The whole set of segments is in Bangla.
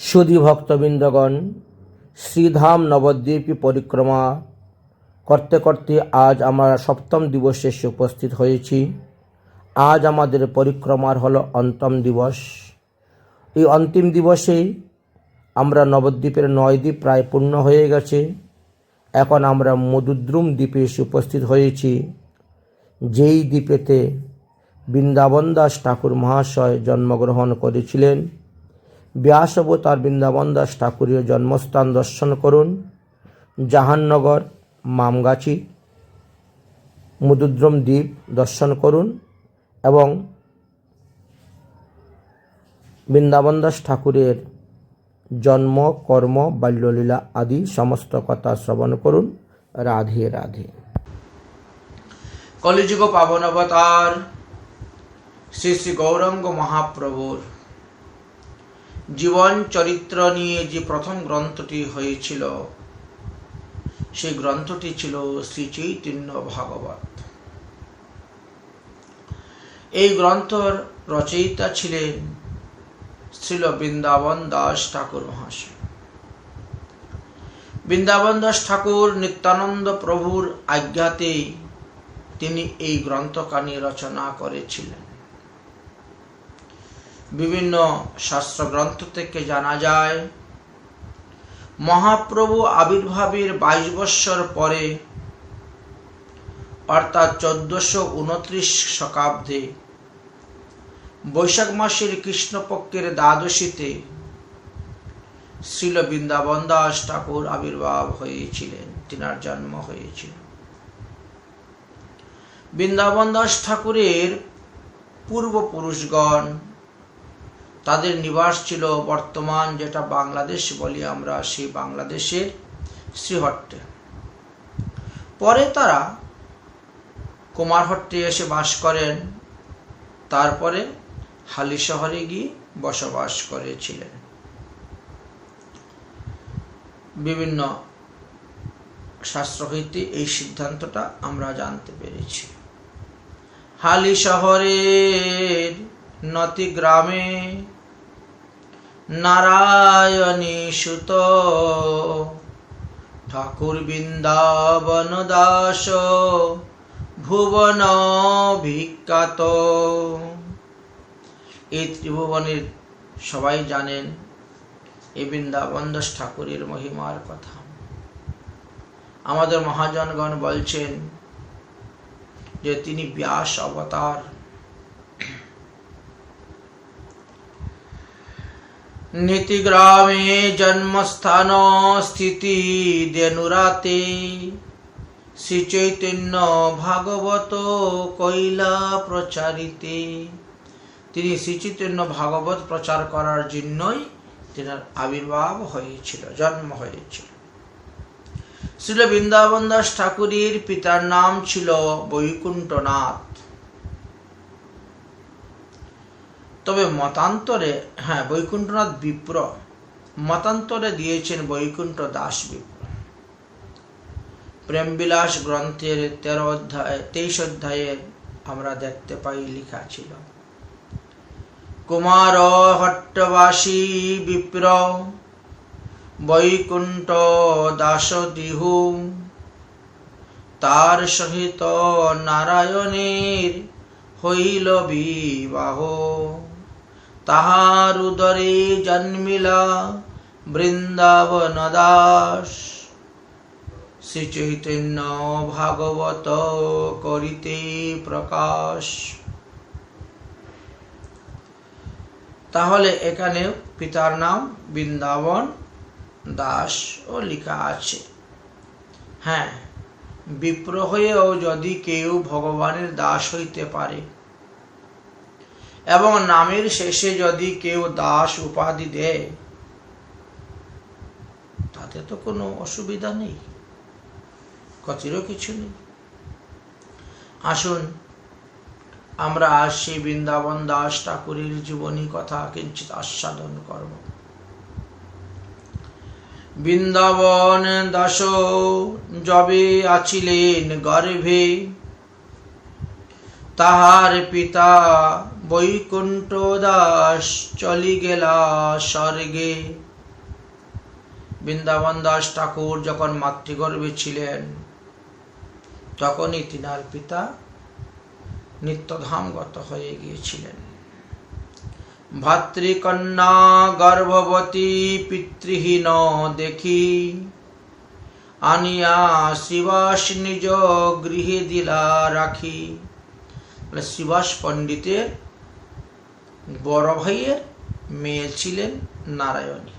সুধী ভক্তবৃন্দগণ, শ্রীধাম নবদ্বীপ পরিক্রমা করতে করতে আজ আমরা সপ্তম দিবসে এসে উপস্থিত হয়েছি। আজ আমাদের পরিক্রমার হলো অন্তিম দিবস। এই অন্তিম দিবসেই আমরা নবদ্বীপের 9 দ্বীপ প্রায় পূর্ণ হয়ে গেছে। এখন আমরা মধুদ্রুম দ্বীপে এসে উপস্থিত হয়েছি, যেই দ্বীপেতে বৃন্দাবন দাস ঠাকুর মহাশয় জন্মগ্রহণ করেছিলেন। ব্যাস অবতার বৃন্দাবন দাস ঠাকুরের জন্মস্থান দর্শন করুন। জাহাননগর মামগাছি মধুদ্রুম দ্বীপ দর্শন করুন এবং বৃন্দাবন দাস ঠাকুরের জন্ম, কর্ম, বাল্যলীলা আদি সমস্ত কথা শ্রবণ করুন। রাধে রাধে। কলিযুগ পাবন অবতার শ্রী শ্রী গৌরাঙ্গ মহাপ্রভুর জীবন চরিত্র নিয়ে যে প্রথম গ্রন্থটি হয়েছিল, সেই গ্রন্থটি ছিল শ্রী চৈতন্য ভাগবত। এই গ্রন্থর রচয়িতা ছিলেন শ্রীল বৃন্দাবন দাস ঠাকুর মহাশয়। বৃন্দাবন দাস ঠাকুর নিত্যানন্দ প্রভুর আজ্ঞাতে তিনি এই গ্রন্থখানি রচনা করেছিলেন। বিভিন্ন শাস্ত্র গ্রন্থ থেকে জানা যায়, মহাপ্রভু আবির্ভাবের 22 বৎসর পরে অর্থাৎ 1429 শকাব্দে বৈশাখ মাসের কৃষ্ণপক্ষের দ্বাদশীতে শ্রীল বৃন্দাবন দাস ঠাকুর আবির্ভাব হয়েছিলেন, তিনার জন্ম হয়েছিল। বৃন্দাবন দাস ঠাকুরের পূর্বপুরুষগণ, তাদের নিবাস ছিল বর্তমান যেটা বাংলাদেশ বলি আমরা, সেই বাংলাদেশের শ্রীহট্টে। পরে তারা কুমারহট্টে এসে বাস করেন, তারপরে হালি শহরে গিয়ে বসবাস করেছিলেন। বিভিন্ন শাস্ত্র হইতে এই সিদ্ধান্তটা আমরা জানতে পেরেছি। হালি শহরের নতি গ্রামে নারায়ণী সুত ঠাকুর বৃন্দাবন দাস ভুবন বিখ্যাত। এই ত্রিভুবনের সবাই জানেন এই বৃন্দাবন দাস ঠাকুরের মহিমার কথা। আমাদের মহাজনগণ বলছেন যে তিনি ব্যাস অবতার। নীতিগ্রামে জন্মস্থান স্থিতি দেনুরাতে শ্রী চৈতন্য ভাগবত কৈলা প্রচারিতে। তিনি শ্রী চৈতন্য ভাগবত প্রচার করার জন্যই তিনার আবির্ভাব হয়েছিল, জন্ম হয়েছিল। শ্রীল বৃন্দাবন দাস ঠাকুরের পিতার নাম ছিল বৈকুণ্ঠনাথ। তবে মতান্তরে বৈকুণ্ঠনাথ বিপ্র, মতান্তরে দিয়েছেন বৈকুণ্ঠ দাস বিপ্র। প্রেমবিলাস গ্রন্থের 23 অধ্যায়ে আমরা দেখতে পাই লেখা ছিল, কুমার হট্টবাসী বিপ্র বৈকুণ্ঠ দাস দিহু, তার সহিত নারায়ণের হইল বিবাহ। তাহার উদরে জন্মিলা বৃন্দাবন দাস, শ্রী চৈতন্য ভাগবত করিতে প্রকাশ। তাহলে এখানে পিতার নাম বৃন্দাবন দাস ও লেখা আছে। বিপ্র হয়েও যদি কেউ ভগবানের দাস হইতে পারে এবং নামের শেষে যদি কেউ দাস উপাধি দেয়, তাতে তো কোনো অসুবিধা নেই, ক্ষতিরও কিছু নেই। আসুন আমরা আজ সেই বৃন্দাবন দাস ঠাকুরের জীবনী কথা কিঞ্চিত আস্বাদন করব। বৃন্দাবন দাস যবে আছিলেন গর্ভে, তাহার পিতা বৈকুণ্ঠ দাস চলি গেলা স্বর্গে। বৃন্দাবন দাস ঠাকুর যখন মাতৃগর্ভে ছিলেন তখনই তিনার পিতা নিত্যধামগত হয়ে গিয়েছিলেন। ভাতৃকন্যা গর্ভবতী পিতৃহীন দেখি, আনিয়া শ্রীবাস নিজ গৃহে দিলা রাখি। শ্রীবাস পণ্ডিতের বড় ভাইয়ের মেয়ে ছিলেন নারায়ণী।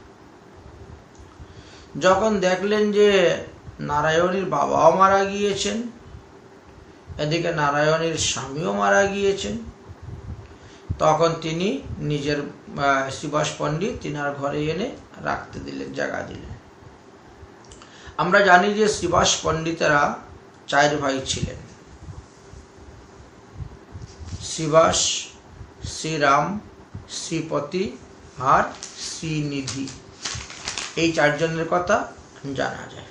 যখন দেখলেন যে নারায়ণীর বাবাও মারা গিয়েছেন, এদিকে নারায়ণীর স্বামীও মারা গিয়েছেন, তখন তিনি নিজের শ্রীবাস পণ্ডিত তিনার ঘরে এনে রাখতে দিলেন, জায়গা দিলেন। আমরা জানি যে শ্রীবাস পণ্ডিতেরা 4 ভাই ছিলেন, শ্রীবাস, শ্রীরাম, শ্রীপতি আর শ্রীনিধি। এই 4 জনের কথা জানা যায়।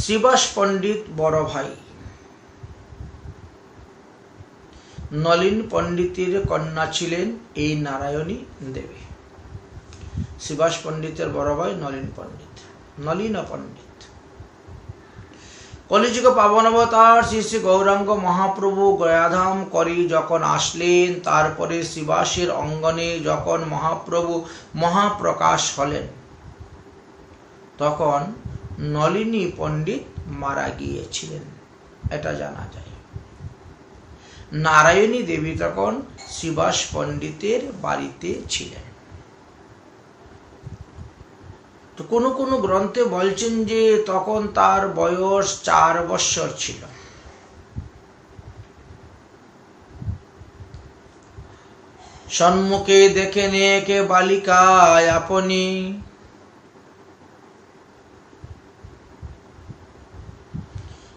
শ্রীবাস পণ্ডিত বড় ভাই, নলিন পণ্ডিতের কন্যা ছিলেন এই নারায়ণী দেবী। শ্রীবাস পণ্ডিতের বড় ভাই নলিন পণ্ডিত, নলিন পণ্ডিত। কলিযুগ পাবন অবতার শ্রী শ্রী গৌরাঙ্গ মহাপ্রভু গয়াধাম করি যখন আসলেন, তারপরে শ্রীবাসের অঙ্গনে যখন মহাপ্রভু মহাপ্রকাশ হলেন, তখন নলিনী পণ্ডিত মারা গিয়েছিলেন, এটা জানা যায়। নারায়ণী দেবী তখন শ্রীবাস পণ্ডিতের বাড়িতে ছিলেন। তো কোনো কোনো গ্রন্থে বলছেন যে তখন তার বয়স 4 বৎসর ছিল। সম্মুখে দেখে নেকে বালিকায় আপনি,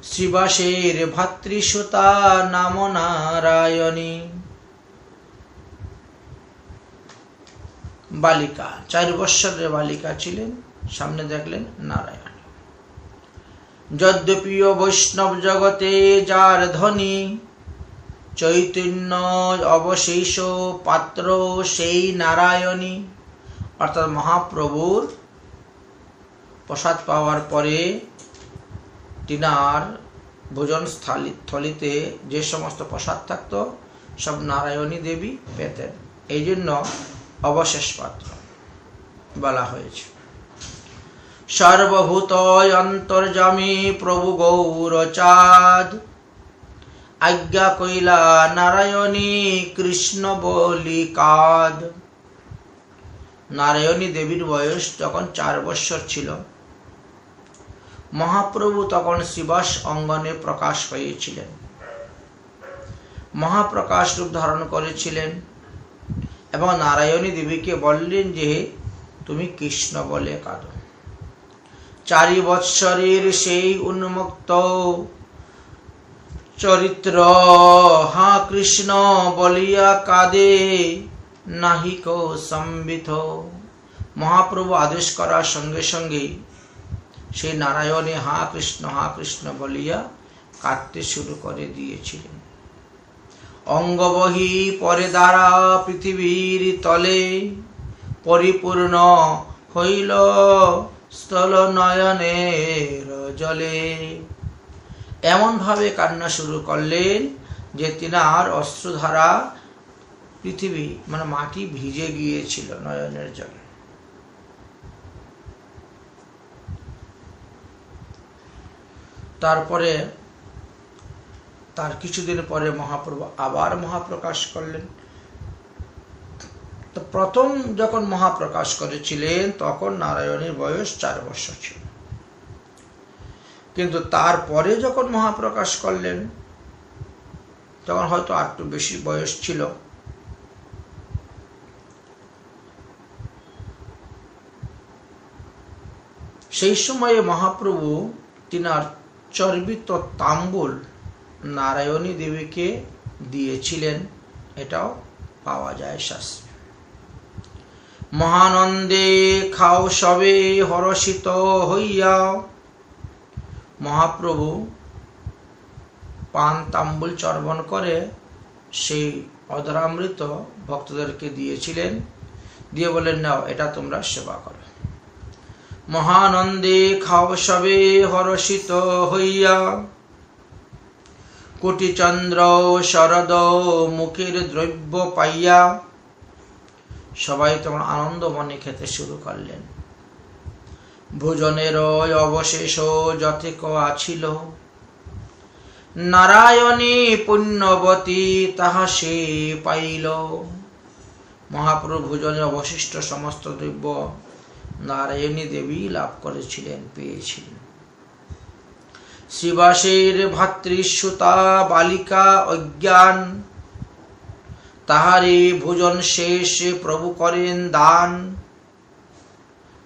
শ্রীবাসের ভাতৃসুতা নাম নারায়ণী। বালিকা 4 বৎসরের বালিকা ছিলেন, সামনে দেখলেন নারায়ণ। যদ্যপিও বৈষ্ণব জগতে যার ধ্বনি, চৈতন্য অবশেষ পাত্র সেই নারায়ণী। অর্থাৎ মহাপ্রভুর প্রসাদ পাওয়ার পরে তিনার ভোজন থলিতে যে সমস্ত প্রসাদ থাকতো সব নারায়ণী দেবী পেতেন, এই জন্য অবশেষ পাত্র বলা হয়েছে। সর্বভূত অন্তর্যামী প্রভু গৌরচাঁদ, আজ্ঞা কইলা নারায়ণী কৃষ্ণ বলি কাদ। নারায়ণী দেবীর বয়স যখন 4 বৎসর ছিল, মহাপ্রভু তখন শ্রীবাস অঙ্গনে প্রকাশ হয়েছিলেন, মহাপ্রকাশ রূপ ধারণ করেছিলেন এবং নারায়ণী দেবীকে বললেন যে তুমি কৃষ্ণ বলে কাঁদো। 4 বৎসরের সেই উন্মুক্ত চরিত্র হা কৃষ্ণ বলিয়া কাঁদে নাহিক সম্বিত। মহাপ্রভু আদেশ করার সঙ্গে সঙ্গেই সেই নারায়ণী হা কৃষ্ণ বলিয়া কাঁদতে শুরু করে দিয়েছিলেন। অঙ্গবহি পরে দ্বারা পৃথিবীর তলে, পরিপূর্ণ হইল স্থল নয়নের জলে। এমন ভাবে কান্না শুরু করলেন যে তিনার অশ্রুধারা পৃথিবী মানে মাটি ভিজে গিয়েছিল নয়নের জলে। তারপরে তার কিছুদিন পরে মহাপ্রভু আবার মহাপ্রকাশ করলেন। তো প্রথম যখন মহাপ্রকাশ করেছিলেন তখন নারায়ণের বয়স 4 বৎসর ছিল, কিন্তু তারপরে যখন মহাপ্রকাশ করলেন তখন হয়তো একটু বেশি বয়স ছিল। সেই সময়ে মহাপ্রভু তিনার চর্বিত তাম্বুল নারায়ণী দেবীকে দিয়েছিলেন, এটাও পাওয়া যায় শাস্ত্রে। মহানন্দে খাও সবে হরষিত হইয়া, মহাপ্রভু পান তাম্বুল চর্বণ করে সেই অধরামৃত ভক্তদেরকে দিয়েছিলেন, দিয়ে বলেন, নাও এটা তোমরা সেবা করো। মহানন্দে খাও সবে হরষিত হইয়া, কোটি চন্দ্র শরদ মুখের দ্রব্য পাইয়া। সবাই তখন আনন্দ মনে খেতে শুরু করলেন। ভোজনের অবশেষ যথেক আছিল, নারায়ণী পুণ্যবতী তাহা সে পাইল। মহাপ্রভু ভোজনের অবশিষ্ট সমস্ত দ্রব্য নারায়ণী দেবী লাভ করেছিলেন, পেয়েছিলেন। শিবাসের ভাতৃসুতা বালিকা অজ্ঞান, তাহারে ভোজন শেষ প্রভু করেন দান।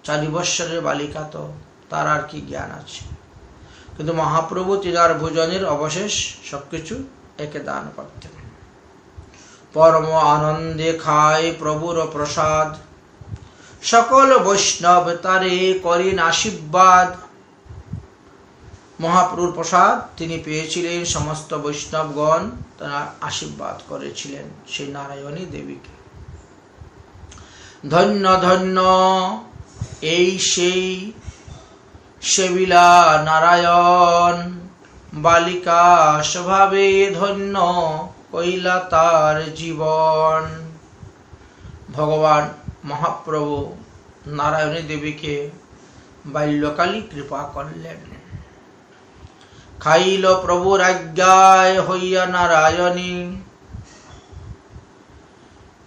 4 বৎসরের বালিকা, তো তার আর কি জ্ঞান আছে, কিন্তু মহাপ্রভু তিনার ভোজনের অবশেষ সবকিছু একে দান করতেন। পরম আনন্দে খায় প্রভুর প্রসাদ, সকল বৈষ্ণব তারে করেন আশীর্বাদ। মহাপ্রভুর প্রসাদ তিনি পেয়েছিলেন, সমস্ত বৈষ্ণবগণ তারা আশীর্বাদ করেছিলেন সেই নারায়ণী দেবীকে। ধন্য ধন্য এই সেই সেবিলা নারায়ণ, বালিকা স্বভাবে ধন্য কইলা তার জীবন। ভগবান মহাপ্রভু নারায়ণী দেবীকে বাল্যকালী কৃপা করলেন। খাইল প্রভুর আজ্ঞায় হইয়া নারায়ণী,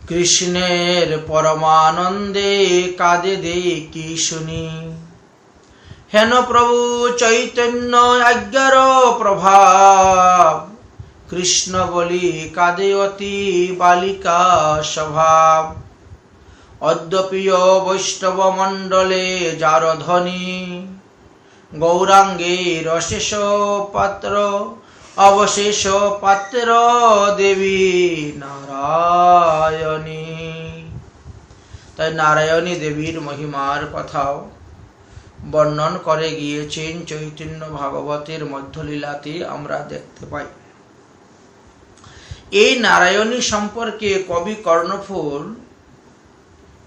কৃষ্ণের পরমানন্দে কাঁদে দেখি শুনি। হেন প্রভু চৈতন্য আজ্ঞার প্রভাব, কৃষ্ণ বলি কাঁদে অতি বালিকা স্বভাব। অদ্যপিয় বৈষ্ণব মণ্ডলে যার ধ্বনি, গৌরাঙ্গের অশেষ পাত্র অবশেষ পাত্র দেবী নারায়ণী। তাই নারায়ণী দেবীর মহিমার কথাও বর্ণন করে গিয়েছেন চৈতন্য ভাগবতের মধ্যলীলাতে আমরা দেখতে পাই। এই নারায়ণী সম্পর্কে কবি কর্ণফুল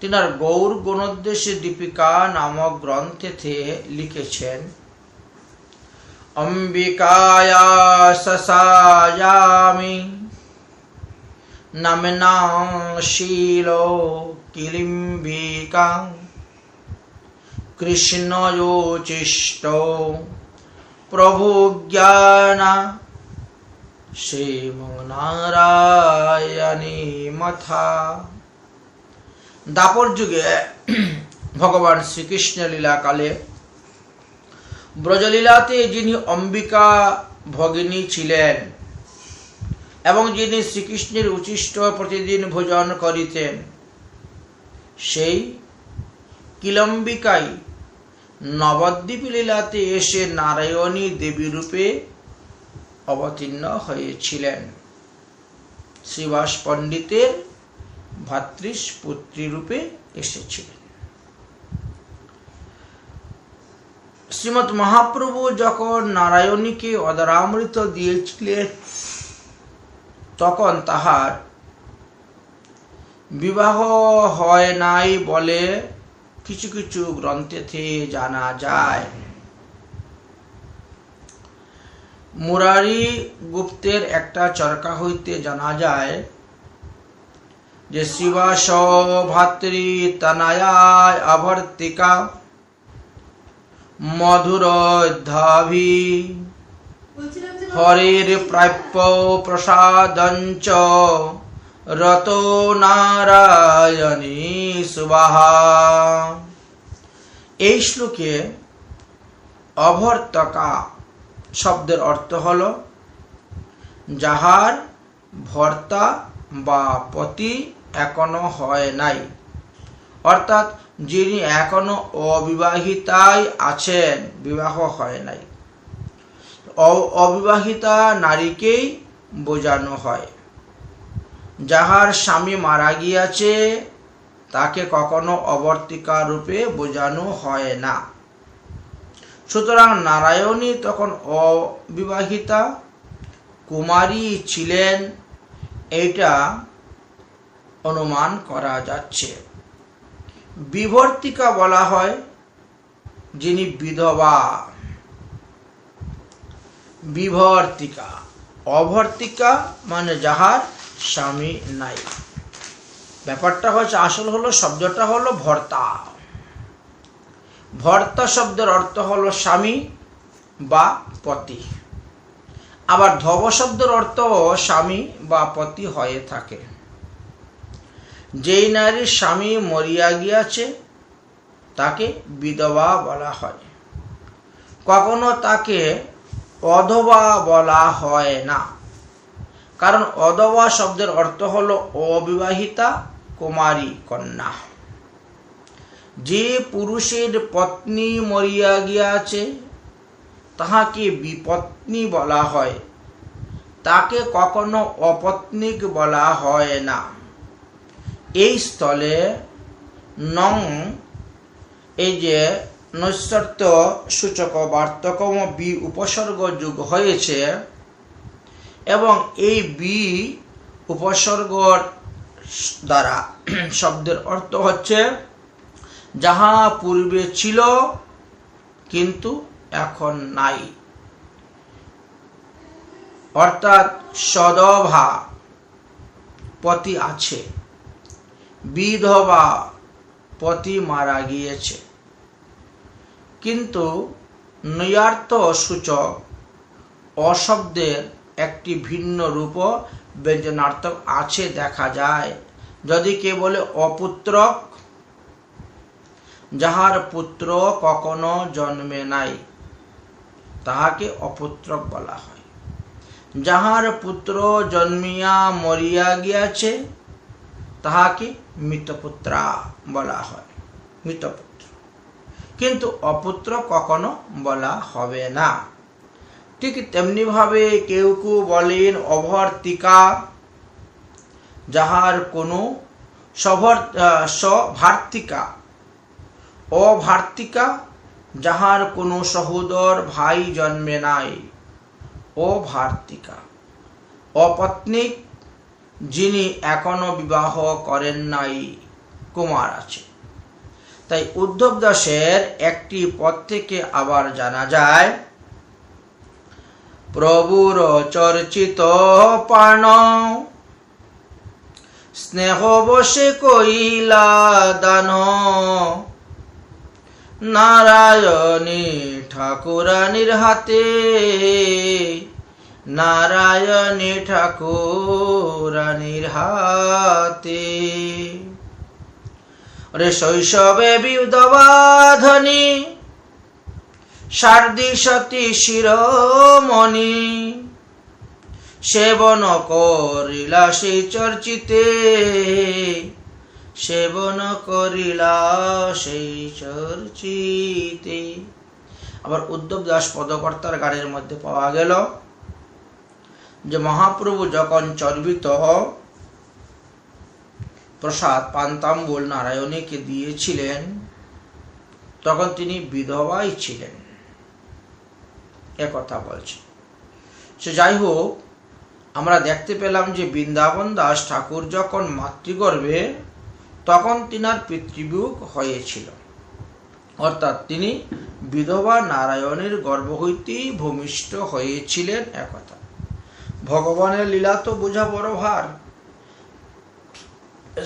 তিনার গৌর গুণোদ্দেশ্যে দীপিকা নামক গ্রন্থেতে লিখেছেন, অম্বিকায়া সসায়ামি নামনা শীল কিলিম্বিকা, কৃষ্ণয়োচিষ্ট প্রভু জ্ঞানা শ্রীম নারায়ণী মথা। দাপর যুগে ভগবান শ্রীকৃষ্ণের লীলাকালে ব্রজলীলাতে যিনি অম্বিকা ভগিনী ছিলেন এবং যিনি শ্রীকৃষ্ণের উচ্ছিষ্ট প্রতিদিন ভোজন করিতেন, সেই কিলম্বিকাই নবদ্বীপ লীলাতে এসে নারায়ণী দেবী রূপে অবতীর্ণ হয়েছিলেন। শ্রীবাস পণ্ডিতের ভাতৃপুত্রী রূপে এসেছিলেন। শ্রীমৎ মহাপ্রভু যখন নারায়ণীকে অধরামৃত দিয়েছিলেন, তখন তাহার বিবাহ হয় নাই বলে কিছু কিছু গ্রন্থেতে জানা যায়। মুরারি গুপ্তের একটা চরকা হইতে জানা যায় যে শিবাস ভাতৃ তনয়ায় অভর্তিকা মধুর ধাভি হরের প্রাপ্য প্রসাদঞ্চ রত নারায়ণী সুবাহা। এই শ্লোকে অভর্তকা শব্দের অর্থ হল যাহার ভর্তা বা পতি এখনো হয় নাই, অর্থাৎ যিনি এখনো অবিবাহিতাই আছেন, বিবাহ হয় নাই। অবিবাহিতা নারীকেই বোঝানো হয়। যাহার স্বামী মারা গিয়াছে তাকে কখনো অবর্তিকা রূপে বোঝানো হয় না। সুতরাং নারায়ণী তখন অবিবাহিতা, কুমারী ছিলেন এইটা অনুমান করা যাচ্ছে। বিভর্তিকা বলা হয় যিনি বিধবা, বিভর্তিকা। অভর্তিকা মানে যাহার স্বামী নাই। ব্যাপারটা হচ্ছে, আসল হলো শব্দটা হলো ভর্তা। ভর্তা শব্দের অর্থ হলো স্বামী বা পতি। আবার ধব শব্দের অর্থ স্বামী বা পতি হয়ে থাকে। যেই নারীর স্বামী মরিয়া গিয়াছে তাকে বিধবা বলা হয়। কখনো তাকে অধবা বলা হয় না, কারণ অধবা শব্দের অর্থ হলো অবিবাহিতা কুমারী কন্যা। যে পুরুষের পত্নী মরিয়া গিয়াছে তাহাকে বিপত্নী বলা হয়, তাকে কখনো অপত্নীক বলা হয় না। এই স্থলে নং এই যে নৈশ্বর্ত সূচক বার্তকম বি উপসর্গ যোগ হয়েছে এবং এই বি উপসর্গর দ্বারা শব্দের অর্থ হচ্ছে যাহা পূর্বে ছিল কিন্তু এখন নাই। অর্থাৎ সদভা পতি আছে, বিধবা পতি মারা গিয়েছে। কিন্তু নৈয়ার্থ সূচক অশব্দের একটি ভিন্ন রূপ ব্যঞ্জনার্থক আছে দেখা যায়। যদি কে বলে অপুত্রক, যাহার পুত্র কখনো জন্মে নাই তাহাকে অপুত্রক বলা হয়। যাহার পুত্র জন্মিয়া মরিয়া গিয়াছে তাহাকে মৃতপুত্রা বলা হয়, মৃতপুত্র। কিন্তু অপুত্র কখনো বলা হবে না। ঠিক তেমনি ভাবে কেউ কেউ বলেন অভর্তিকা, যাহার কোনো সভার্তিকা। অভার্তিকা, যাহার কোনো সহোদর ভাই জন্মে নাই, অভার্তিকা। অপত্নীক, যিনি এখনো বিবাহ করেন নাই, কুমার আছে। তাই উদ্ধব দাসের একটি পদ থেকে আবার জানা যায়, প্রভুর চর্চিত পান স্নেহ বসে কইলা দান, নারায়ণী ঠাকুরানীর হাতে, নারায়ণী ঠাকুরানীর হাতে। রে শৈশবে বিধবা ধনী, শারদী সতী শিরোমণি, সেবন করিলা সেই চর্চিতে, সেবন করিলা সেই চর্চিতে। আবার উদ্ধব দাস পদকর্তার গানের মধ্যে পাওয়া গেল যে মহাপ্রভু যখন চর্বিত প্রসাদ পান্তাম্বুল নারায়ণীকে দিয়েছিলেন তখন তিনি বিধবাই ছিলেন, একথা বলছে। সে যাই হোক, আমরা দেখতে পেলাম যে বৃন্দাবন দাস ঠাকুর যখন মাতৃগর্ভে তখন তিনার পিতৃবিয়োগ হয়েছিল, অর্থাৎ তিনি বিধবা নারায়ণের গর্ভ হইতেই ভূমিষ্ঠ হয়েছিলেন, একথা। ভগবানের লীলা তো বোঝা বড় ভার,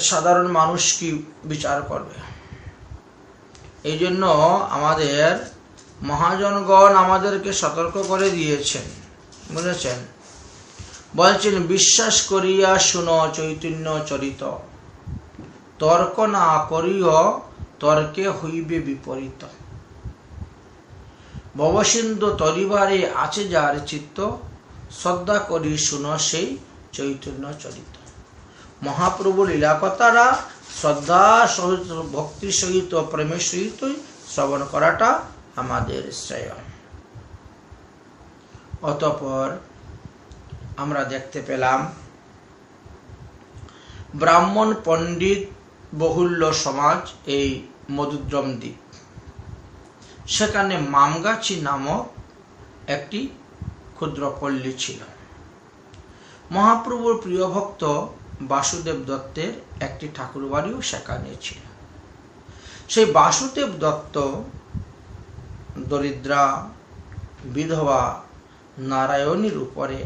সাধারণ মানুষ কি বিচার করবে? এই জন্য আমাদের মহাজনগণ আমাদেরকে সতর্ক করে দিয়েছেন, বুঝেছেন? বলছেন বিশ্বাস করিয়া শুনো চৈতন্য চরিত, তর্ক না করিও তর্কে হইবে বিপরীত। ভবসিন্ধু তরিবারে আছে যার চিত্ত, শ্রদ্ধা করি শুনো সেই চৈতন্য চরিত। মহাপ্রভু লীলাকথারা শ্রদ্ধা সহিত, ভক্তির সহিত, প্রেমের সহিতই শ্রবণ করাটা আমাদের শ্রেয়। অতঃপর আমরা দেখতে পেলাম ব্রাহ্মণ পণ্ডিত বহুল্য সমাজ এই মধুদ্রম দ্বীপ, সেখানে মামগাছি নামক একটি ক্ষুদ্র পল্লী ছিল। মহাপ্রভুর প্রিয় ভক্ত বাসুদেব দত্তের একটি ঠাকুরবাড়িও সেখানে ছিল। সেই বাসুদেব দত্ত দরিদ্রা বিধবা নারায়ণীর উপরে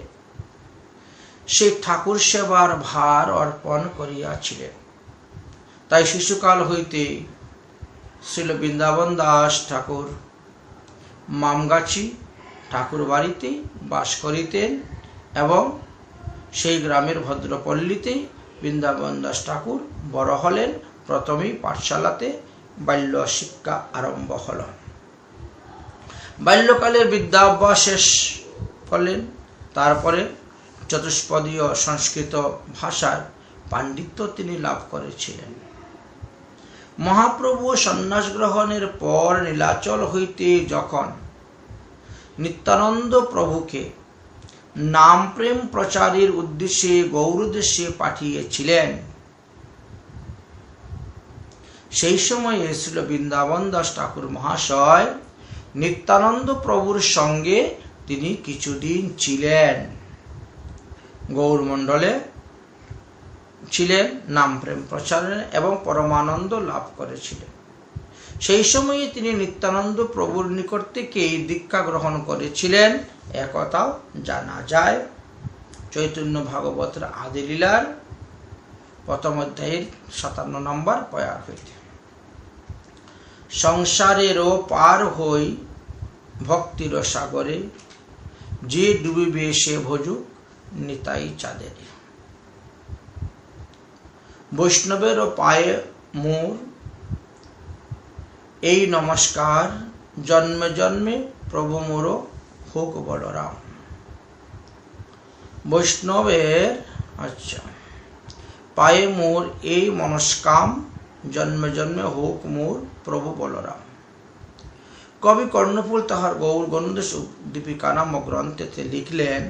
সেই ঠাকুর সেবার ভার অর্পণ করিয়াছিলেন। তাই শিশুকাল হইতে শ্রীল বৃন্দাবন দাস ঠাকুর মামগাছি ঠাকুর বাড়িতে বাস করিতেন এবং সেই গ্রামের ভদ্রপল্লীতেই বৃন্দাবন দাস ঠাকুর বড় হলেন। প্রথমেই পাঠশালাতে বাল্য শিক্ষা আরম্ভ হল। বাল্যকালের বিদ্যাভ্যাস শেষ করলেন। তারপরে চতুষ্পদীয় সংস্কৃত ভাষার পাণ্ডিত্য তিনি লাভ করেছিলেন। মহাপ্রভু সন্ন্যাস গ্রহণের পর নীলাচল হইতে যখন নিত্যানন্দ প্রভুকে নাম প্রেম প্রচারের উদ্দেশ্যে গৌরদেশে পাঠিয়েছিলেন, সেই সময়ে শ্রীল বৃন্দাবন দাস ঠাকুর মহাশয় নিত্যানন্দ প্রভুর সঙ্গে তিনি কিছুদিন ছিলেন, গৌরমণ্ডলে ছিলেন, নাম প্রেম প্রচারে এবং পরমানন্দ লাভ করেছিলেন। সেই সময়ে তিনি নিত্যানন্দ প্রভুর নিকট থেকে দীক্ষা গ্রহণ করেছিলেন, একথাও জানা যায় চৈতন্য ভাগবতের আদি লীলার প্রথম অধ্যায়ের 57 নম্বর পয়া হইতে। সংসারেরও পার হই ভক্তির সাগরে, যে ডুবিবে সে ভজুক নিতাই চাঁদের। বৈষ্ণবেরও পায়ে মোর এই নমস্কার, জন্মে জন্মে প্রভু মোর হোক বলরাম। বৈষ্ণবের পায়ে মোর এই মনস্কাম, জন্মে জন্মে হোক মোর প্রভু বলরাম। কবি কর্ণফুল তাহার গৌর গণদেশ দীপিকা নামক গ্রন্থেতে লিখলেন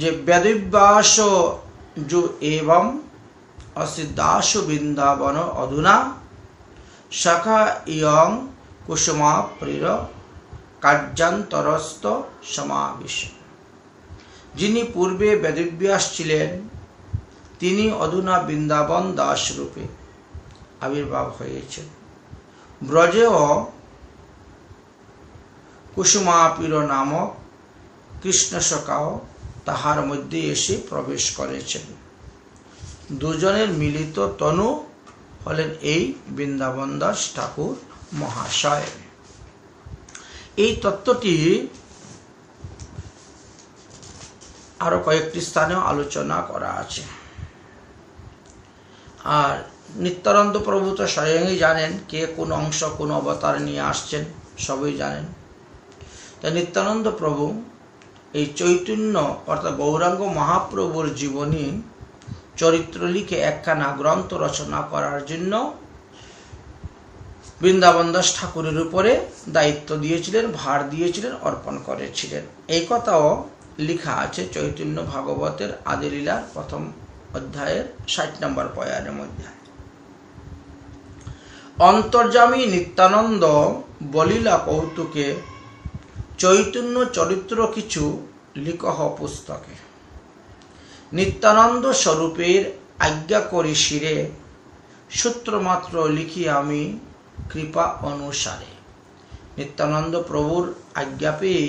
যে বেদব্যাস যো এবং অসিদ্দাস বৃন্দাবন অধুনা শাখা ইয়ং কুসুমা প্রিয় কার্যান্তরস্থ সমাবেশ। যিনি পূর্বে বেদব্যাস ছিলেন, তিনি অধুনা বৃন্দাবন দাস রূপে আবির্ভাব হয়েছেন। ব্রজেও কুসুমাপীর নামক কৃষ্ণ সখাও তাহার মধ্যে এসে প্রবেশ করেছেন। দুজনের মিলিত তনু হলেন এই বৃন্দাবন দাস ঠাকুর মহাশয়। এই তত্ত্বটি আরো কয়েকটি স্থানেও আলোচনা করা আছে। আর নিত্যানন্দ প্রভু তো স্বয়ংই জানেন কে কোন অংশ কোন অবতার নিয়ে আসছেন, সবই জানেন। তাই নিত্যানন্দ প্রভু এই চৈতন্য অর্থাৎ গৌরাঙ্গ মহাপ্রভুর জীবনী চরিত্র লিখে একখানা গ্রন্থ রচনা করার জন্য বৃন্দাবন দাস ঠাকুরের উপরে দায়িত্ব দিয়েছিলেন, ভার দিয়েছিলেন, অর্পণ করেছিলেন। এই কথাও লেখা আছে চৈতন্য ভাগবতের আদি লীলার প্রথম অধ্যায়ের 60 নম্বর পয়ার মধ্যে। অন্তর্যামী নিত্যানন্দ বলিলা কৌতুকে, চৈতন্য চরিত্র কিছু লিখহ পুস্তকে। নিত্যানন্দ স্বরূপের আজ্ঞা করি শিরে, সূত্রমাত্র লিখি আমি কৃপা অনুসারে। নিত্যানন্দ প্রভুর আজ্ঞা পেয়ে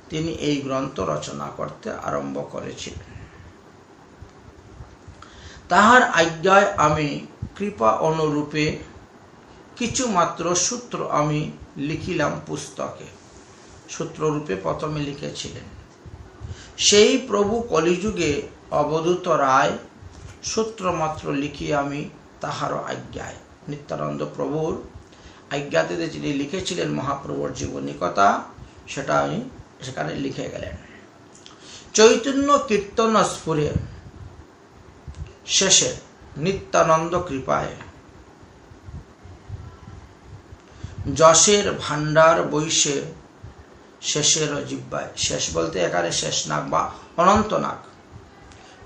তিনি এই গ্রন্থ রচনা করতে আরম্ভ করেছিলেন। তাহার আজ্ঞায় আমি কৃপা অনুরূপে কিছু মাত্র সূত্র আমি লিখিলাম পুস্তকে। সূত্ররূপে প্রথমে লিখেছিলেন। সেই প্রভু কলিযুগে অবধূত রায়, সূত্রমাত্র লিখি আমি তাহারও আজ্ঞায়। নিত্যানন্দ প্রভুর আজ্ঞাতে যিনি লিখেছিলেন মহাপ্রভুর জীবনী কথা, সেটা আমি সেখানে লিখে গেলেন। চৈতন্য কীর্তন স্ফুরে শেষে নিত্যানন্দ কৃপায়, যশের ভান্ডার বৈশে শেষের জিব্বায়। শেষ বলতে এখানে শেষ নাগ বা অনন্ত নাগ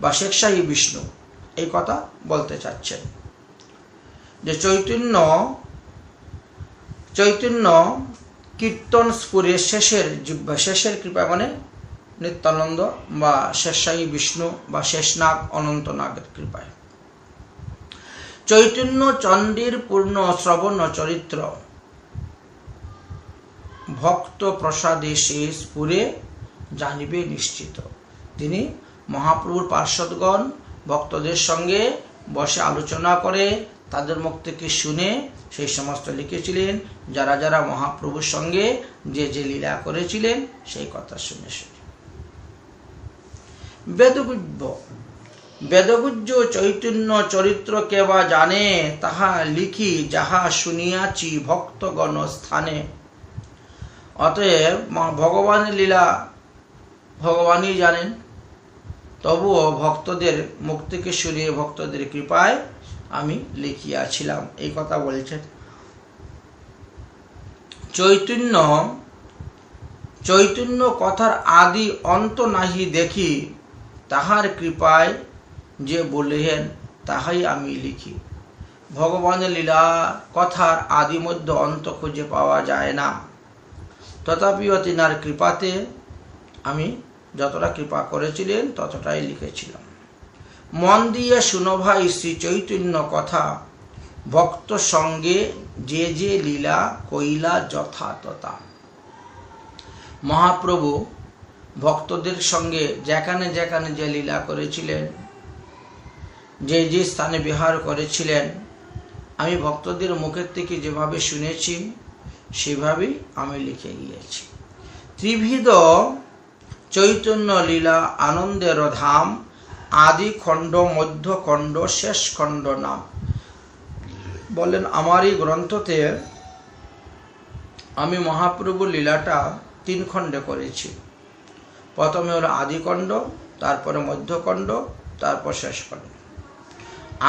বা শেষশাহী বিষ্ণু, এই কথা বলতে চাচ্ছেন যে চৈতন্য কীর্তন স্ফুরে শেষের জিব্বা, শেষের কৃপা মানে নিত্যানন্দ বা শেষশাহী বিষ্ণু বা শেষনাগ অনন্তনাগের কৃপায়। চৈতন্য চণ্ডীর পূর্ণ শ্রবণ চরিত্র ভক্ত প্রসাদে শেষ পুরে জানিবে নিশ্চিত। তিনি মহাপ্রভুর পার্ষদগণ ভক্তদের সঙ্গে বসে আলোচনা করে তাদের মুখ থেকে শুনে সেই সমস্ত লিখেছিলেন, যারা যারা মহাপ্রভুর সঙ্গে যে যে লীলা করেছিলেন সেই কথা শুনে শুনে। বেদগুজ্জ চৈতন্য চরিত্র কেবা জানে, তাহা লিখি যাহা শুনিয়াছি ভক্তগণ স্থানে। অতএব ভগবানের লীলা ভগবানই জানেন, তবুও ভক্তদের মুখ থেকে শুনিয়ে ভক্তদের কৃপায় আমি লিখিয়াছিলাম, এই কথা বলছেন। চৈতন্য কথার আদি অন্ত নাহি দেখি, তাহার কৃপায় যে বলেহেন তাহাই আমি লিখি। ভগবানের লীলা কথার আদি মধ্য অন্ত খুঁজে পাওয়া যায় না, তথাপিও তিনার কৃপাতে আমি যতটা কৃপা করেছিলেন ততটাই লিখেছিলাম। মন দিয়ে শুনো ভাই শ্রী চৈতন্য কথা, ভক্ত সঙ্গে যে যে লীলা কইলা যথা তথা। মহাপ্রভু ভক্তদের সঙ্গে যেখানে যেখানে যে লীলা করেছিলেন, যে যে স্থানে বিহার করেছিলেন, আমি ভক্তদের মুখের থেকে যেভাবে শুনেছি সেভাবেই আমি লিখে গিয়েছি। ত্রিবিধ চৈতন্য লীলা আনন্দের ধাম, আদি খণ্ড, মধ্য খণ্ড, শেষ খণ্ড নাম। বলেন আমার এই গ্রন্থতে আমি মহাপ্রভুর লীলাটা 3 খণ্ডে করেছি। প্রথমে হলো আদিখণ্ড, তারপরে মধ্যখণ্ড, তারপর শেষ খণ্ড।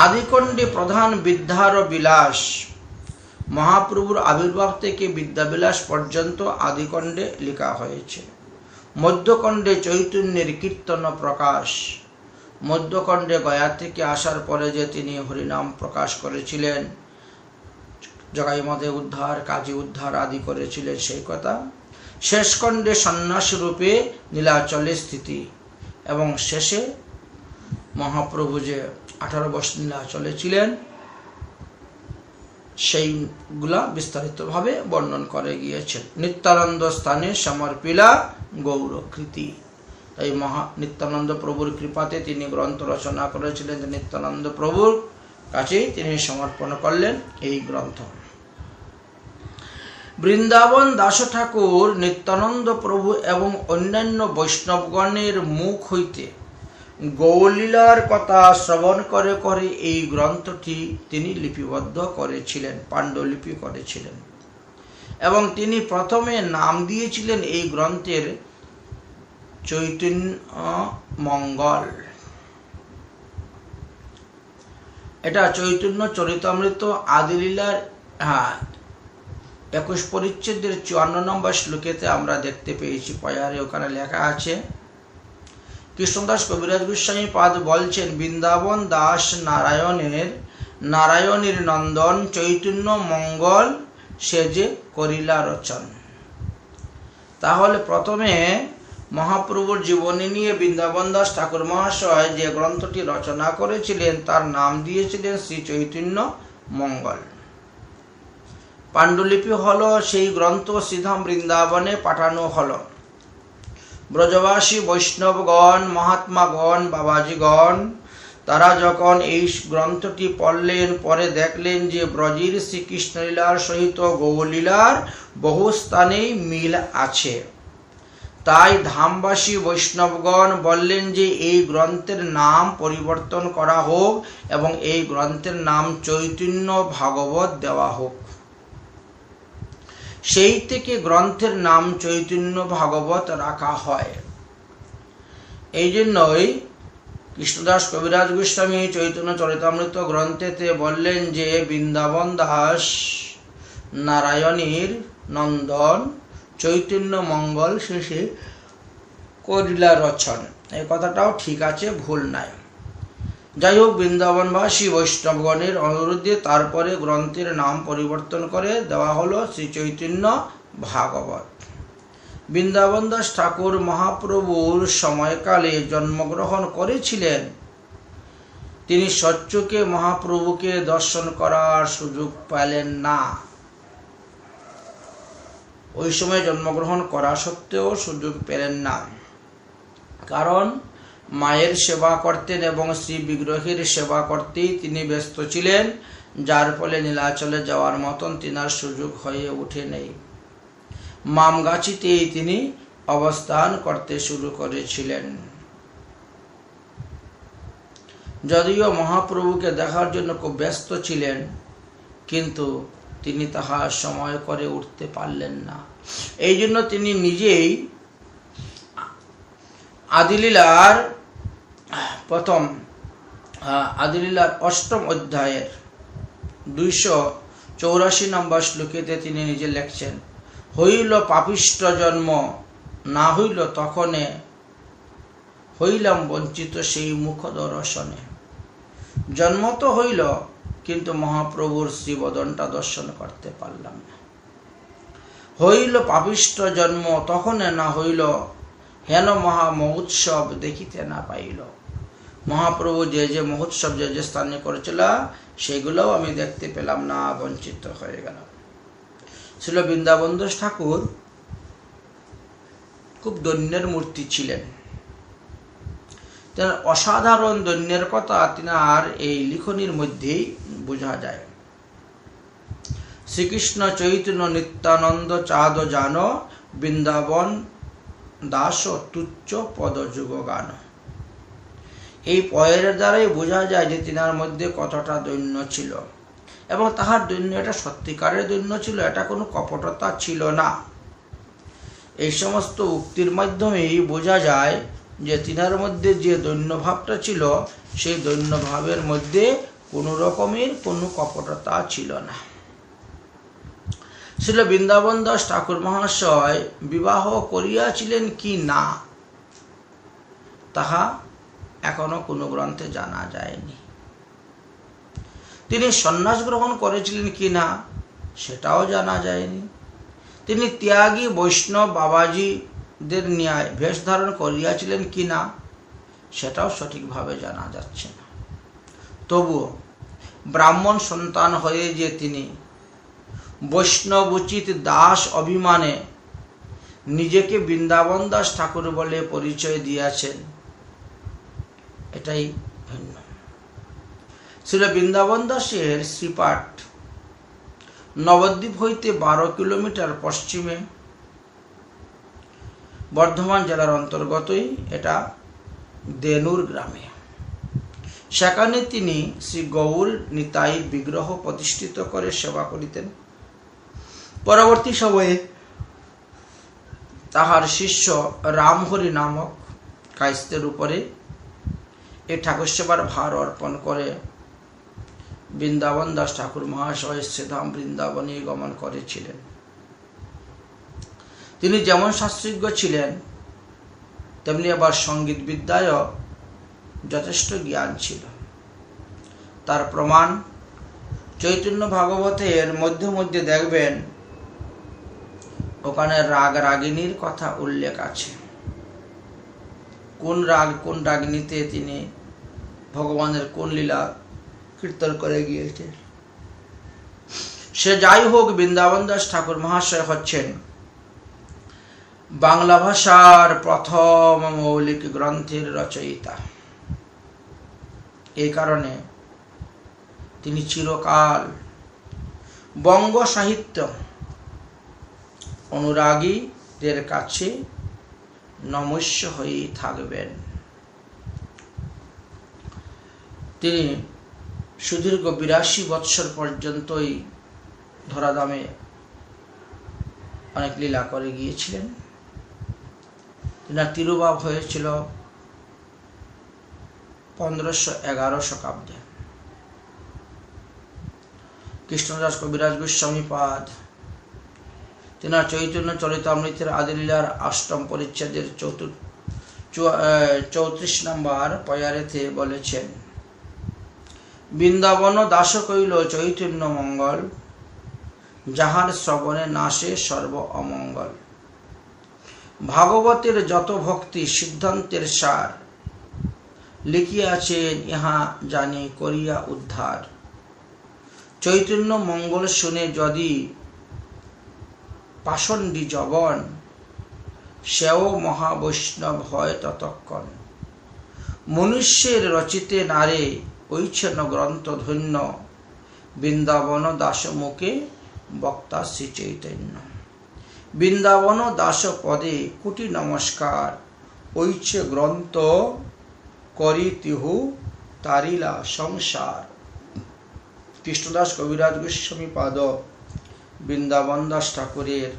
আদিখণ্ডে প্রধান বিদ্যার বিলাস, মহাপ্রভুর আবির্ভাব থেকে বিদ্যাবিলাস পর্যন্ত আদিখণ্ডে লেখা হয়েছে। মধ্যখণ্ডে চৈতন্যের কীর্তন প্রকাশ, মধ্যখণ্ডে গয়া থেকে আসার পরে যে তিনি হরিনাম প্রকাশ করেছিলেন, জগাইমতে উদ্ধার, কাজী উদ্ধার আদি করেছিলেন সেই কথা। শেষ খণ্ডে সন্ন্যাস রূপে নীলাচলে স্থিতি, এবং শেষে মহাপ্রভু যে 18 বছর নীলাচলে ছিলেন সেইগুলা বিস্তারিতভাবে বর্ণন করে গিয়েছেন। নিত্যানন্দ স্থানে সমর্পিলা গৌরকৃতি। তাই নিত্যানন্দ প্রভুর কৃপাতে তিনি গ্রন্থ রচনা করেছিলেন, নিত্যানন্দ প্রভুর কাছেই তিনি সমর্পণ করলেন এই গ্রন্থ। বৃন্দাবন দাস ঠাকুর নিত্যানন্দ প্রভু এবং অন্যান্য বৈষ্ণবগণের মুখ হইতে গৌলীলার কথা শ্রবণ করে করে এই গ্রন্থটি তিনি লিপিবদ্ধ করেছিলেন, পাণ্ডুলিপি করেছিলেন, এবং তিনি প্রথমে নাম দিয়েছিলেন এই গ্রন্থের চৈতন্য মঙ্গল। এটা চৈতন্য চরিতামৃত আদিলীলার 21 পরিচ্ছেদের 54 নম্বর শ্লোকেতে আমরা দেখতে পেয়েছি। পয়ারে ওখানে লেখা আছে, কৃষ্ণদাস কবিরাজ গোস্বামী পাদ বলছেন, বৃন্দাবন দাস নারায়ণের নন্দন চৈতন্য মঙ্গল সে যে করিলা রচন। তাহলে প্রথমে মহাপ্রভুর জীবনী নিয়ে বৃন্দাবন দাস ঠাকুর মহাশয় যে গ্রন্থটি রচনা করেছিলেন তার নাম দিয়েছিলেন শ্রী চৈতন্য মঙ্গল। পাণ্ডুলিপি হলো সেই গ্রন্থ, শ্রীধাম বৃন্দাবনে পাঠানো হলো। ব্রজবাসী বৈষ্ণবগণ, মহাত্মাগণ, বাবাজিগণ তারা যখন এই গ্রন্থটি পড়লেন, পরে দেখলেন যে ব্রজের শ্রীকৃষ্ণ লীলার সহিত গৌলীলার বহু স্থানেই মিল আছে। তাই ধামবাসী বৈষ্ণবগণ বললেন যে এই গ্রন্থের নাম পরিবর্তন করা হোক এবং এই গ্রন্থের নাম চৈতন্য ভাগবত দেওয়া হোক। সেই থেকে গ্রন্থের নাম চৈতন্য ভাগবত রাখা হয়। এই জন্যই কৃষ্ণদাস কবিরাজ গোস্বামী চৈতন্য চরিতামৃত গ্রন্থেতে বললেন যে বৃন্দাবন দাস নারায়ণীর নন্দন চৈতন্য মঙ্গল শেষে করিলা রচন। এই কথাটাও ঠিক আছে, ভুল নাই। যাই হোক, বৃন্দাবনবাসী বৈষ্ণবগণের অনুরোধে তারপরে গ্রন্থের নাম পরিবর্তন করে দেওয়া হলো শ্রী চৈতন্য ভাগবত। বৃন্দাবন দাস ঠাকুর মহাপ্রভুর সময়কালে জন্মগ্রহণ করেছিলেন, তিনি সচ্চোখে মহাপ্রভুকে দর্শন করার সুযোগ পেলেন না। ওই সময় জন্মগ্রহণ করা সত্ত্বেও সুযোগ পেলেন না, কারণ মায়ের সেবা করতেন এবং শ্রী বিগ্রহের সেবা করতেই তিনি ব্যস্ত ছিলেন, যার ফলে নীলাচলে যাওয়ার মতন তিনার সুযোগ হয়ে ওঠে নেই। মামগাছিতেই তিনি অবস্থান করতে শুরু করেছিলেন। যদিও মহাপ্রভুকে দেখার জন্য খুব ব্যস্ত ছিলেন, কিন্তু তিনি তাহা সময় করে উঠতে পারলেন না। এই জন্য তিনি নিজেই আদিলীলার অষ্টম অধ্যায়ের 284 নম্বর শ্লোকেতে তিনি নিজে লেখছেন, হইল পাপিষ্ট জন্ম, না হইল তখনে হইলাম বঞ্চিত সেই মুখ দর্শনে। জন্ম তো হইল, কিন্তু মহাপ্রভুর শ্রীবদনটা দর্শন করতে পারলাম না। হইল পাপিষ্ট জন্ম, তখনে না হইল হেন মহা মহোৎসব দেখিতে না পাইল। মহাপ্রভু যে যে মহোৎসব যে যে স্থানে করেছিল সেগুলোও আমি দেখতে পেলাম না, বঞ্চিত হয়ে গেলাম। ছিল বৃন্দাবন দাস ঠাকুর খুব দৈন্যের মূর্তি ছিলেন। তার অসাধারণ দৈন্যের কথা তিনার এই লিখনির মধ্যেই বোঝা যায়। শ্রীকৃষ্ণ চৈতন্য নিত্যানন্দ চাঁদ জান, বৃন্দাবন দাস তুচ্ছ পদ যুগ গান। এই পয়ের দ্বারাই বোঝা যায় যে তিনার মধ্যে কতটা দৈন্য ছিল, এবং তাহার দৈন্য এটা সত্যিকারের দৈন্য ছিল, এটা কোনো কপটতা ছিল না। এই সমস্ত উক্তির মাধ্যমেই বোঝা যায় যে তিনার মধ্যে যে দৈন্যভাবটা ছিল, সেই দৈন্যভাবের মধ্যে কোনো রকমের কোনো কপটতা ছিল না। ছিল বৃন্দাবন দাস ঠাকুর মহাশয় বিবাহ করিয়াছিলেন কি না, তাহা এখনো কোনো গ্রন্থে জানা যায়নি। তিনি সন্ন্যাস গ্রহণ করেছিলেন কি না, সেটাও জানা যায়নি। তিনি ত্যাগী বৈষ্ণব বাবাজিদের ন্যায় বেশ ধারণ করিয়াছিলেন কি না, সেটাও সঠিকভাবে জানা যাচ্ছে না। তবুও ব্রাহ্মণ সন্তান হয়ে যে তিনি বৈষ্ণব উচিত দাস অভিমানে নিজেকে বৃন্দাবন দাস ঠাকুর বলে পরিচয় দিয়েছেন, এটাই ভিন্ন। ছিল বৃন্দাবন দাসের শ্রীপাঠ নবদ্বীপ হইতে 12 কিলোমিটার পশ্চিমে, বর্ধমান জেলার অন্তর্গতই এটা দেনুর গ্রামে। সেখানে তিনি শ্রী গৌর নিতাই বিগ্রহ প্রতিষ্ঠিত করে সেবা করিতেন। পরবর্তী সময়ে তাহার শিষ্য রামহরি নামক কায়স্থের উপরে এই ঠাকুর সেবার ভার অর্পণ করে বৃন্দাবন দাস ঠাকুর মহাশয় শ্রীধাম বৃন্দাবনে গমন করেছিলেন। তিনি যেমন শাস্ত্রজ্ঞ ছিলেন, তেমনি আবার সঙ্গীত বিদ্যায়ও যথেষ্ট জ্ঞান ছিল। তার প্রমাণ চৈতন্য ভাগবতের মধ্যে মধ্যে দেখবেন ওখানে রাগ রাগিনীর কথা উল্লেখ আছে। কোন রাগ কোন রাগিনীতে তিনি ভগবানের কোন লীলা কীর্তন করে গিয়েছেন। সে যাই হোক, বৃন্দাবন দাস ঠাকুর মহাশয় হচ্ছেন বাংলা ভাষার প্রথম মৌলিক গ্রন্থের রচয়িতা। এই কারণে তিনি চিরকাল বঙ্গ সাহিত্য অনুরাগীদের কাছে নমস্য হয়েই থাকবেন। তিনি সুদীর্ঘ 82 বৎসর পর্যন্তই ধরাধামে অনেক লীলা করে গিয়েছিলেন। তিনার তিরুভাব হয়েছিল 1511 শতাব্দে। কৃষ্ণদাস কবিরাজ গোস্বামীপাদ তিনার চৈতন্য চরিতামৃতের আদিলীলার 8ম পরিচ্ছেদের 34 নম্বর পয়ারেতে বলেছেন, বৃন্দাবন দাস কইল চৈতন্য মঙ্গল, যাহার শ্রবণে নাশে সর্ব অমঙ্গল। ভাগবতের যত ভক্তি সিদ্ধান্তের সার, লিখিয়াছেন ইহা জানি করিয়া উদ্ধার। চৈতন্য মঙ্গল শুনে যদি পাষণ্ডী জবন, সেও মহাবৈষ্ণব হয় ততক্ষণ। মনুষ্যের রচিতে নারে ঐছেন গ্রন্থ ধন্য, বৃন্দাবন দাস মুখে বক্তা শ্রী চৈতন্য। বৃন্দাবন দাস পদে কোটি নমস্কার, ঐছে গ্রন্থ করি তিহু তারিলা সংসার। কৃষ্ণদাস কবিরাজ গোস্বামী পাদ বৃন্দাবন দাস ঠাকুরের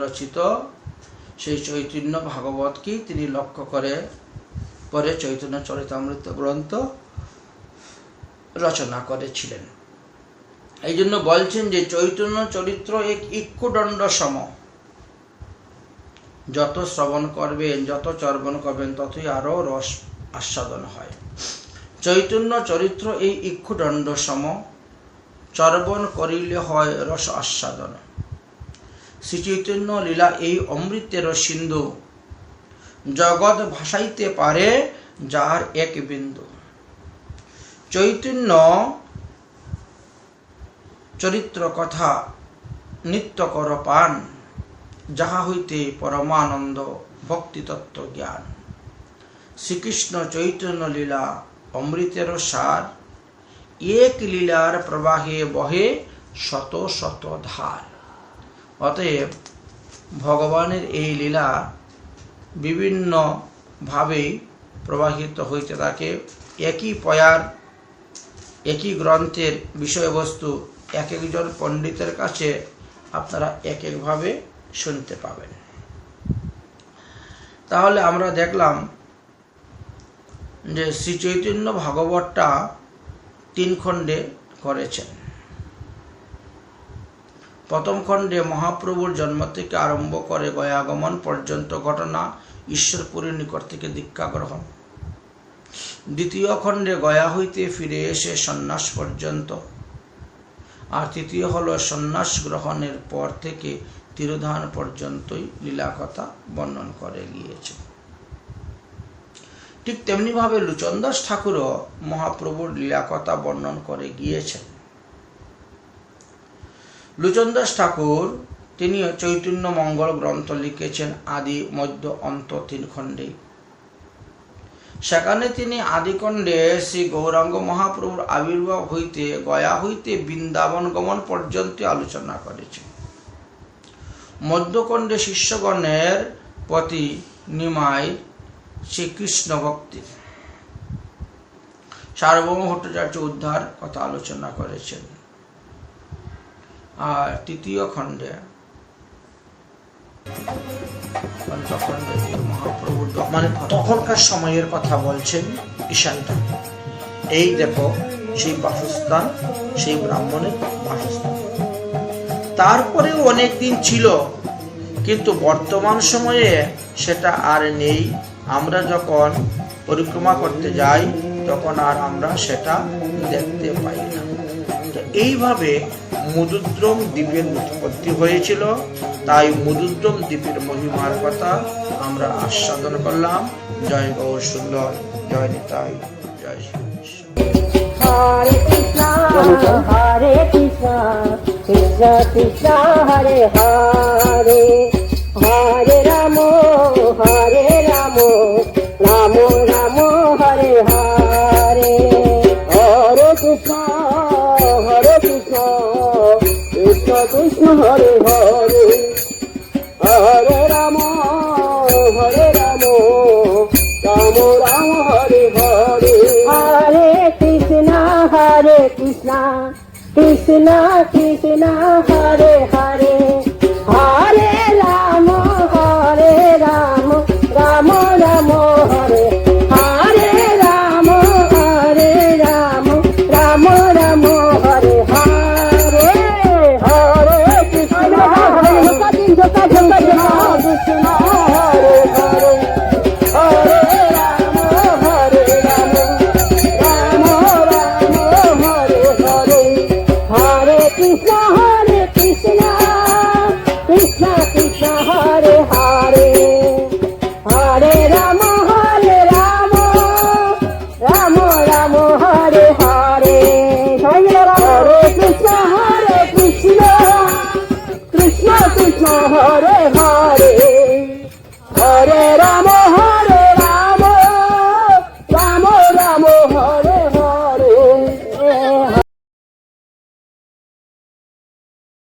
রচিত সেই চৈতন্য ভাগবতকেই তিনি লক্ষ্য করে পরে চৈতন্য চরিতামৃত গ্রন্থ রচনা করেছিলেন। এই জন্য বলছেন যে চৈতন্য চরিত্র এক ইক্ষুদণ্ড সম, যত শ্রবণ করবেন যত চর্বণ করবেন ততই আরো রস আস্বাদন হয়। চৈতন্য চরিত্র এই ইক্ষুদণ্ড সম, চর্বণ করিলে হয় রস আস্বাদন। শ্রী চৈতন্য লীলা এই অমৃতের সিন্ধু, জগৎ ভাসাইতে পারে যার এক বিন্দু। চৈতন্য চরিত্র কথা নিত্য কর পান, যাহা হইতে পরমানন্দ ভক্তি তত্ত্ব জ্ঞান। শ্রীকৃষ্ণ চৈতন্য লীলা অমৃতের সার, এক লীলার প্রবাহে বহে শত শত ধার। অতএব ভগবানের এই লীলা বিভিন্ন ভাবে প্রবাহিত হইতে থাকে। একই পয়ার একই গ্রন্থের বিষয়বস্তু এক একজন পণ্ডিতের কাছে আপনারা এক একভাবে শুনতে পাবেন। তাহলে আমরা দেখলাম যে শ্রী চৈতন্য ভাগবতটা 3 খণ্ডে করেছেন। প্রথম খণ্ডে মহাপ্রভুর জন্ম থেকে আরম্ভ করে গয়াগমন পর্যন্ত ঘটনা, ঈশ্বরপুরীর নিকট থেকে দীক্ষা গ্রহণ। দ্বিতীয় খণ্ডে গয়া হইতে ফিরে এসে সন্ন্যাস পর্যন্ত, আর তৃতীয় হলো সন্ন্যাস গ্রহণের পর থেকে তিরোধান পর্যন্তই লীলাকথা বর্ণন করে গিয়েছে। ঠিক তেমনি ভাবে লোচনদাস ঠাকুরও মহাপ্রভুর লীলাকথা বর্ণন করে গিয়েছেন। লোচনদাস ঠাকুর তিনিও চৈতন্য মঙ্গল গ্রন্থ লিখেছেন আদি মধ্য অন্ত 3 খণ্ডে। সেখানে তিনি আদিখণ্ডে শ্রী গৌরাঙ্গ মহাপ্রভুর আবির্ভাব হইতে গয়া হইতে বৃন্দাবন গমন পর্যন্ত আলোচনা করেছেন। মধ্যখণ্ডে শিষ্যগণের প্রতি নিমাই শ্রীকৃষ্ণ ভক্তি, সার্বভৌম ভট্টাচার্য উদ্ধার কথা আলোচনা করেছেন। আর তৃতীয় খণ্ডে মহাপ্রভুর মানে তখনকার সময়ের কথা বলছেন ঈশানটা। এই দেখো সেই বাসস্থান, সেই ব্রাহ্মণের বাসস্থান। তারপরেও অনেক দিন ছিল, কিন্তু বর্তমান সময়ে সেটা আর নেই। আমরা যখন পরিক্রমা করতে যাই তখন আর আমরা সেটা দেখতে পাই না। এইভাবে মধুদ্রম দ্বীপের উৎপত্তি হয়েছিল। তাই মধুদ্রম দ্বীপের মহিমার কথা আমরা আস্বাদন করলাম। জয় গৌর সুন্দর, জয় নিতাই, জয় শ্রী হরে কৃষ্ণ হরে কৃষ্ণ কৃষ্ণ কৃষ্ণ হরে হরে, হরে রাম রাম রাম হরে হরে। হরে কৃষ্ণ কৃষ্ণ কৃষ্ণ হরে হরে, হরে রাম রাম রাম হরে হরে। হরে কৃষ্ণ কৃষ্ণ কৃষ্ণ হরে হরে, হরে রাম রাম রাম হরে, হরে রাম রাম রাম হরে হরে। হরে কৃষ্ণ হরে কৃষ্ণ কৃষ্ণ হরে হরে, হরে রাম রাম রাম হরে হরে। হরে কৃষ্ণ কৃষ্ণ কৃষ্ণ হরে হরে হরে রাম